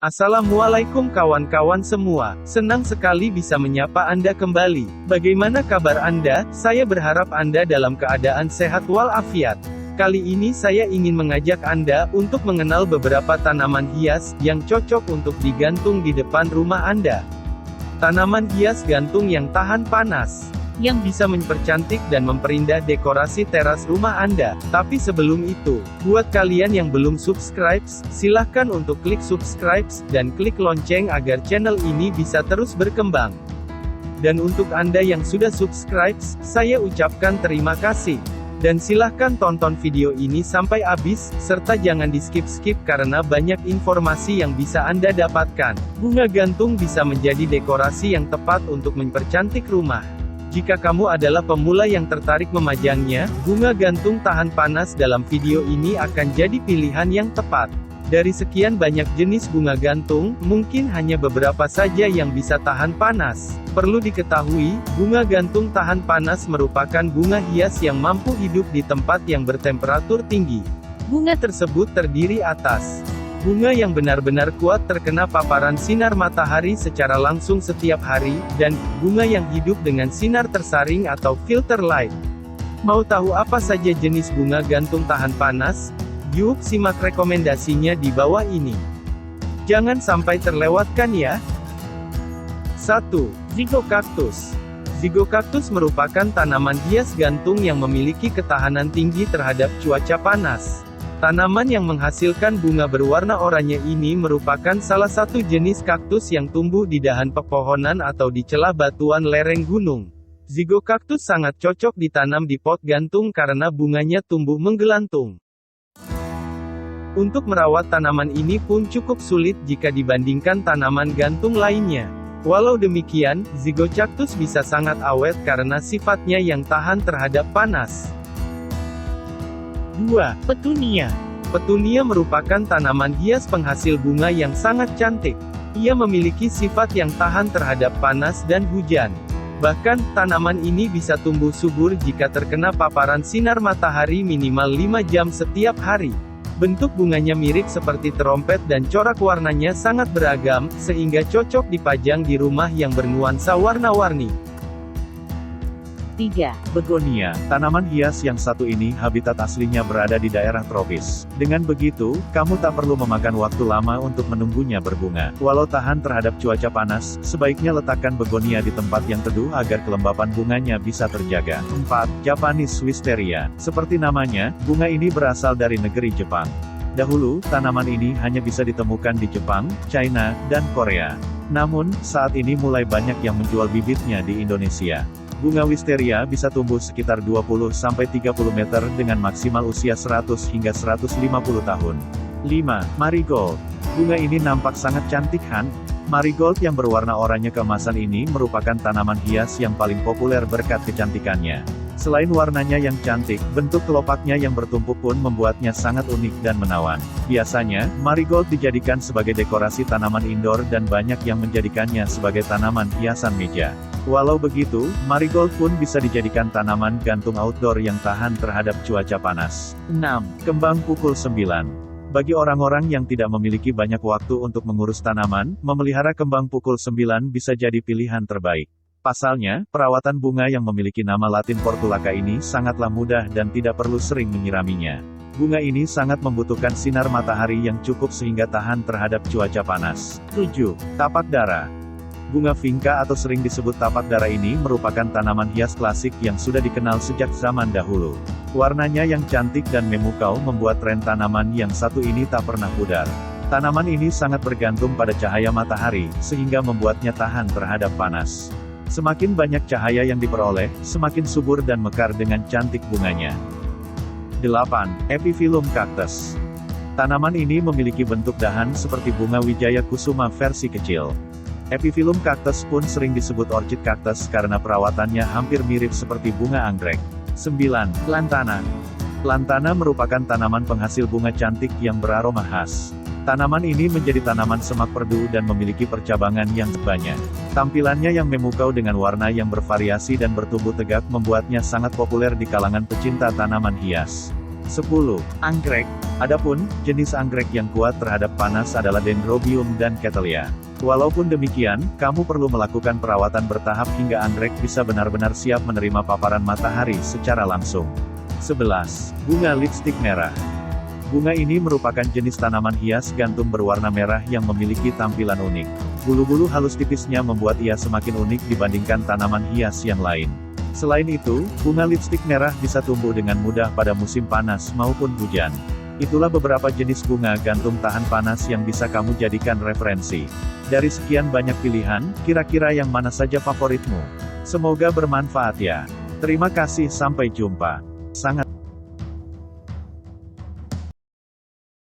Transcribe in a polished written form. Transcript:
Assalamualaikum kawan-kawan semua, senang sekali bisa menyapa Anda kembali. Bagaimana kabar Anda? Saya berharap Anda dalam keadaan sehat walafiat. Kali ini saya ingin mengajak Anda untuk mengenal beberapa tanaman hias yang cocok untuk digantung di depan rumah Anda. Tanaman hias gantung yang tahan panas, yang bisa mempercantik dan memperindah dekorasi teras rumah Anda. Tapi sebelum itu, buat kalian yang belum subscribe, silahkan untuk klik subscribe, dan klik lonceng agar channel ini bisa terus berkembang. Dan untuk Anda yang sudah subscribe, saya ucapkan terima kasih. Dan silahkan tonton video ini sampai habis, serta jangan di-skip-skip karena banyak informasi yang bisa Anda dapatkan. Bunga gantung bisa menjadi dekorasi yang tepat untuk mempercantik rumah. Jika kamu adalah pemula yang tertarik memajangnya, bunga gantung tahan panas dalam video ini akan jadi pilihan yang tepat. Dari sekian banyak jenis bunga gantung, mungkin hanya beberapa saja yang bisa tahan panas. Perlu diketahui, bunga gantung tahan panas merupakan bunga hias yang mampu hidup di tempat yang bertemperatur tinggi. Bunga tersebut terdiri atas bunga yang benar-benar kuat terkena paparan sinar matahari secara langsung setiap hari, dan bunga yang hidup dengan sinar tersaring atau filter light. Mau tahu apa saja jenis bunga gantung tahan panas? Yuk simak rekomendasinya di bawah ini. Jangan sampai terlewatkan ya. 1. Zygocactus. Zygocactus merupakan tanaman hias gantung yang memiliki ketahanan tinggi terhadap cuaca panas. Tanaman yang menghasilkan bunga berwarna oranye ini merupakan salah satu jenis kaktus yang tumbuh di dahan pepohonan atau di celah batuan lereng gunung. Zygocactus sangat cocok ditanam di pot gantung karena bunganya tumbuh menggelantung. Untuk merawat tanaman ini pun cukup sulit jika dibandingkan tanaman gantung lainnya. Walau demikian, Zygocactus bisa sangat awet karena sifatnya yang tahan terhadap panas. 2. Petunia. Petunia merupakan tanaman hias penghasil bunga yang sangat cantik. Ia memiliki sifat yang tahan terhadap panas dan hujan. Bahkan, tanaman ini bisa tumbuh subur jika terkena paparan sinar matahari minimal 5 jam setiap hari. Bentuk bunganya mirip seperti terompet dan corak warnanya sangat beragam, sehingga cocok dipajang di rumah yang bernuansa warna-warni. 3. Begonia. Tanaman hias yang satu ini habitat aslinya berada di daerah tropis. Dengan begitu, kamu tak perlu memakan waktu lama untuk menunggunya berbunga. Walau tahan terhadap cuaca panas, sebaiknya letakkan begonia di tempat yang teduh agar kelembapan bunganya bisa terjaga. 4. Japanese Wisteria. Seperti namanya, bunga ini berasal dari negeri Jepang. Dahulu, tanaman ini hanya bisa ditemukan di Jepang, China, dan Korea. Namun, saat ini mulai banyak yang menjual bibitnya di Indonesia. Bunga wisteria bisa tumbuh sekitar 20-30 meter dengan maksimal usia 100 hingga 150 tahun. 5. Marigold. Bunga ini nampak sangat cantik kan? Marigold yang berwarna oranye keemasan ini merupakan tanaman hias yang paling populer berkat kecantikannya. Selain warnanya yang cantik, bentuk kelopaknya yang bertumpuk pun membuatnya sangat unik dan menawan. Biasanya, marigold dijadikan sebagai dekorasi tanaman indoor dan banyak yang menjadikannya sebagai tanaman hiasan meja. Walau begitu, marigold pun bisa dijadikan tanaman gantung outdoor yang tahan terhadap cuaca panas. 6. Kembang pukul 9. Bagi orang-orang yang tidak memiliki banyak waktu untuk mengurus tanaman, memelihara kembang pukul 9 bisa jadi pilihan terbaik. Pasalnya, perawatan bunga yang memiliki nama Latin Portulaca ini sangatlah mudah dan tidak perlu sering menyiraminya. Bunga ini sangat membutuhkan sinar matahari yang cukup sehingga tahan terhadap cuaca panas. 7. Tapak dara. Bunga vinca atau sering disebut tapak dara ini merupakan tanaman hias klasik yang sudah dikenal sejak zaman dahulu. Warnanya yang cantik dan memukau membuat tren tanaman yang satu ini tak pernah pudar. Tanaman ini sangat bergantung pada cahaya matahari, sehingga membuatnya tahan terhadap panas. Semakin banyak cahaya yang diperoleh, semakin subur dan mekar dengan cantik bunganya. 8. Epiphyllum cactus. Tanaman ini memiliki bentuk dahan seperti bunga wijaya kusuma versi kecil. Epiphyllum cactus pun sering disebut orchid cactus karena perawatannya hampir mirip seperti bunga anggrek. 9. Lantana. Lantana merupakan tanaman penghasil bunga cantik yang beraroma khas. Tanaman ini menjadi tanaman semak perdu dan memiliki percabangan yang banyak. Tampilannya yang memukau dengan warna yang bervariasi dan bertumbuh tegak membuatnya sangat populer di kalangan pecinta tanaman hias. 10. Anggrek. Adapun, jenis anggrek yang kuat terhadap panas adalah Dendrobium dan Cattleya. Walaupun demikian, kamu perlu melakukan perawatan bertahap hingga anggrek bisa benar-benar siap menerima paparan matahari secara langsung. 11. Bunga lipstik merah. Bunga ini merupakan jenis tanaman hias gantung berwarna merah yang memiliki tampilan unik. Bulu-bulu halus tipisnya membuat ia semakin unik dibandingkan tanaman hias yang lain. Selain itu, bunga lipstik merah bisa tumbuh dengan mudah pada musim panas maupun hujan. Itulah beberapa jenis bunga gantung tahan panas yang bisa kamu jadikan referensi. Dari sekian banyak pilihan, kira-kira yang mana saja favoritmu? Semoga bermanfaat ya. Terima kasih, sampai jumpa. Sangat